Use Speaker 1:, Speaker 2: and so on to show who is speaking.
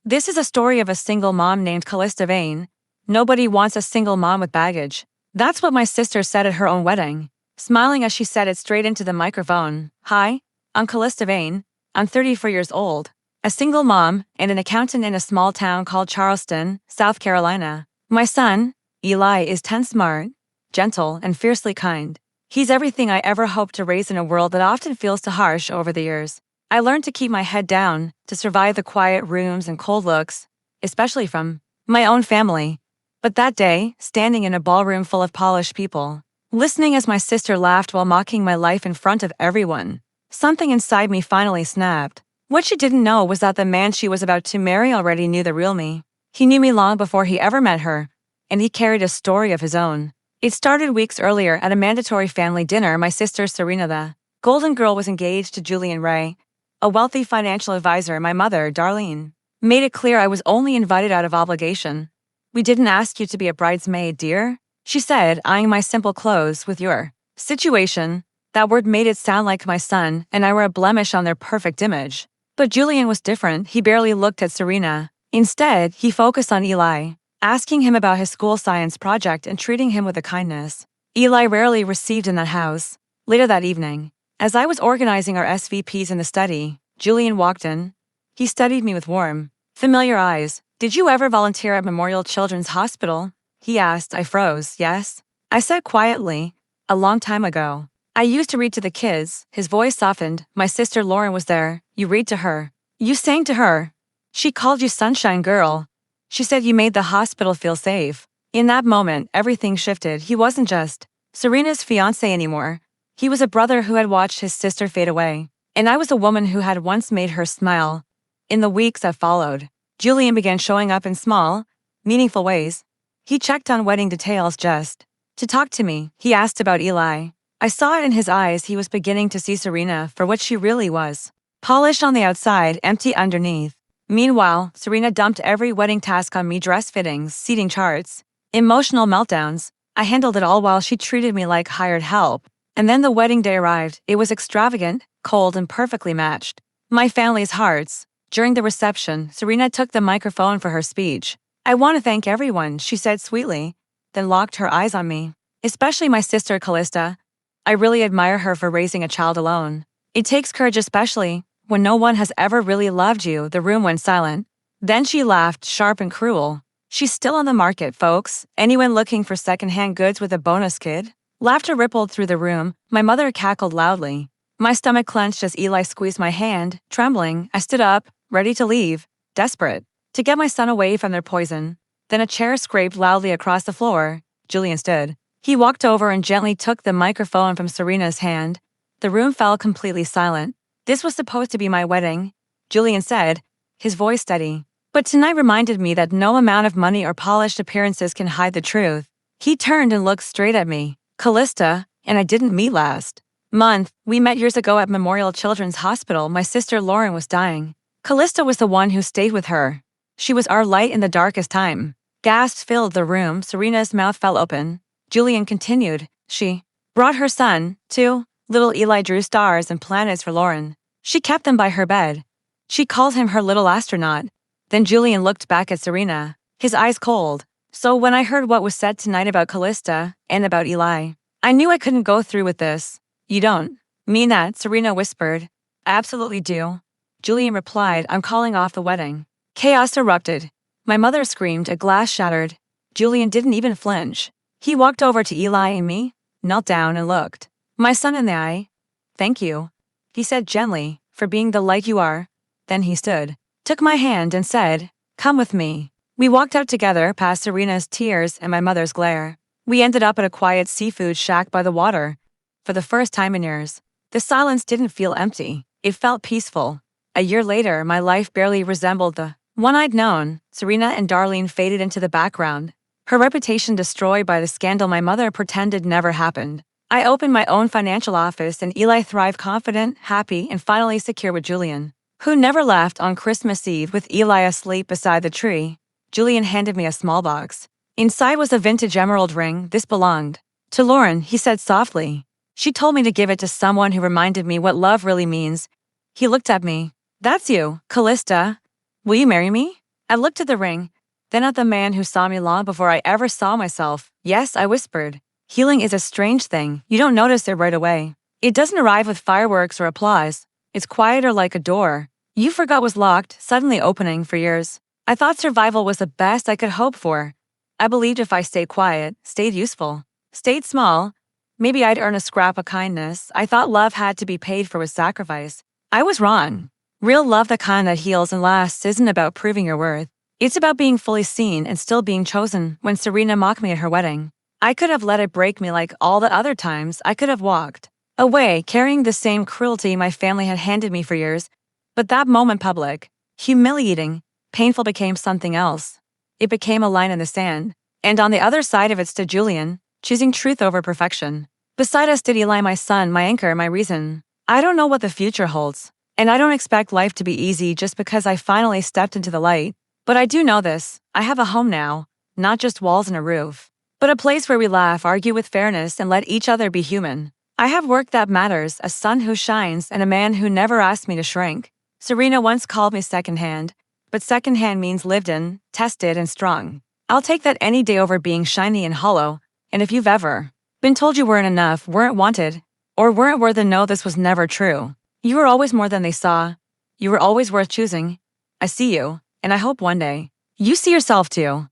Speaker 1: This is a story of a single mom named Callista Vane. Nobody wants a single mom with baggage. That's what my sister said at her own wedding, smiling as she said it straight into the microphone. Hi, I'm Callista Vane. I'm 34 years old, a single mom, and an accountant in a small town called Charleston, South Carolina. My son, Eli, is 10, smart, gentle, and fiercely kind. He's everything I ever hoped to raise in a world that often feels too harsh over the years. I learned to keep my head down, to survive the quiet rooms and cold looks, especially from my own family. But that day, standing in a ballroom full of polished people, listening as my sister laughed while mocking my life in front of everyone, something inside me finally snapped. What she didn't know was that the man she was about to marry already knew the real me. He knew me long before he ever met her, and he carried a story of his own. It started weeks earlier at a mandatory family dinner. My sister Serena, the golden girl, was engaged to Julian Ray, a wealthy financial advisor. My mother, Darlene, made it clear I was only invited out of obligation. "We didn't ask you to be a bridesmaid, dear," she said, eyeing my simple clothes. "With your situation," that word made it sound like my son and I were a blemish on their perfect image. But Julian was different. He barely looked at Serena. Instead, he focused on Eli, asking him about his school science project and treating him with a kindness Eli rarely received in that house. Later that evening, as I was organizing our SVPs in the study, Julian walked in. He studied me with warm, familiar eyes. "Did you ever volunteer at Memorial Children's Hospital?" he asked. I froze. "Yes," I said quietly. "A long time ago. I used to read to the kids." His voice softened. "My sister Lauren was there. You read to her. You sang to her. She called you Sunshine Girl. She said you made the hospital feel safe." In that moment, everything shifted. He wasn't just Serena's fiancé anymore. He was a brother who had watched his sister fade away, and I was a woman who had once made her smile. In the weeks that followed, Julian began showing up in small, meaningful ways. He checked on wedding details just to talk to me. He asked about Eli. I saw it in his eyes. He was beginning to see Serena for what she really was. Polished on the outside, empty underneath. Meanwhile, Serena dumped every wedding task on me: dress fittings, seating charts, emotional meltdowns. I handled it all while she treated me like hired help. And then the wedding day arrived. It was extravagant, cold, and perfectly matched my family's hearts. During the reception, Serena took the microphone for her speech. "I want to thank everyone," she said sweetly, then locked her eyes on me. "Especially my sister Callista. I really admire her for raising a child alone. It takes courage, especially when no one has ever really loved you." The room went silent. Then she laughed, sharp and cruel. "She's still on the market, folks. Anyone looking for secondhand goods with a bonus kid?" Laughter rippled through the room. My mother cackled loudly. My stomach clenched as Eli squeezed my hand. Trembling, I stood up, ready to leave, desperate to get my son away from their poison. Then a chair scraped loudly across the floor. Julian stood. He walked over and gently took the microphone from Serena's hand. The room fell completely silent. "This was supposed to be my wedding," Julian said, his voice steady. "But tonight reminded me that no amount of money or polished appearances can hide the truth." He turned and looked straight at me. "Callista, and I didn't meet last month. We met years ago at Memorial Children's Hospital. My sister Lauren was dying. Callista was the one who stayed with her. She was our light in the darkest time." Gasps filled the room. Serena's mouth fell open. Julian continued. "She brought her son, too." Little Eli drew stars and planets for Lauren. She kept them by her bed. She called him her little astronaut. Then Julian looked back at Serena, his eyes cold. "So when I heard what was said tonight about Callista and about Eli, I knew I couldn't go through with this." "You don't mean that?" Serena whispered. "I absolutely do," Julian replied. "I'm calling off the wedding." Chaos erupted. My mother screamed. A glass shattered. Julian didn't even flinch. He walked over to Eli and me, knelt down and looked my son in the eye. "Thank you," he said gently, "for being the light you are." Then he stood, took my hand and said, "Come with me." We walked out together past Serena's tears and my mother's glare. We ended up at a quiet seafood shack by the water. For the first time in years, the silence didn't feel empty. It felt peaceful. A year later, my life barely resembled the one I'd known. Serena and Darlene faded into the background, her reputation destroyed by the scandal my mother pretended never happened. I opened my own financial office and Eli thrived, confident, happy, and finally secure with Julian, who never left. On Christmas Eve, with Eli asleep beside the tree, Julian handed me a small box. Inside was a vintage emerald ring. "This belonged to Lauren," he said softly. "She told me to give it to someone who reminded me what love really means." He looked at me. "That's you, Callista. Will you marry me?" I looked at the ring, then at the man who saw me long before I ever saw myself. Yes, I whispered. Healing is a strange thing. You don't notice it right away. It doesn't arrive with fireworks or applause. It's quieter like a door you forgot was locked, suddenly opening for years. I thought survival was the best I could hope for. I believed if I stayed quiet, stayed useful, stayed small, maybe I'd earn a scrap of kindness. I thought love had to be paid for with sacrifice. I was wrong. Real love, the kind that heals and lasts, isn't about proving your worth. It's about being fully seen and still being chosen. When Serena mocked me at her wedding, I could have let it break me like all the other times. I could have walked away, carrying the same cruelty my family had handed me for years. But that moment, public, humiliating, painful, became something else. It became a line in the sand. And on the other side of it stood Julian, choosing truth over perfection. Beside us stood Eli, my son, my anchor, my reason. I don't know what the future holds, and I don't expect life to be easy just because I finally stepped into the light. But I do know this: I have a home now, not just walls and a roof, but a place where we laugh, argue with fairness, and let each other be human. I have work that matters, a son who shines, and a man who never asked me to shrink. Serena once called me secondhand, but secondhand means lived in, tested, and strong. I'll take that any day over being shiny and hollow. And if you've ever been told you weren't enough, weren't wanted, or weren't worth it, know this was never true. You were always more than they saw. You were always worth choosing. I see you, and I hope one day you see yourself too.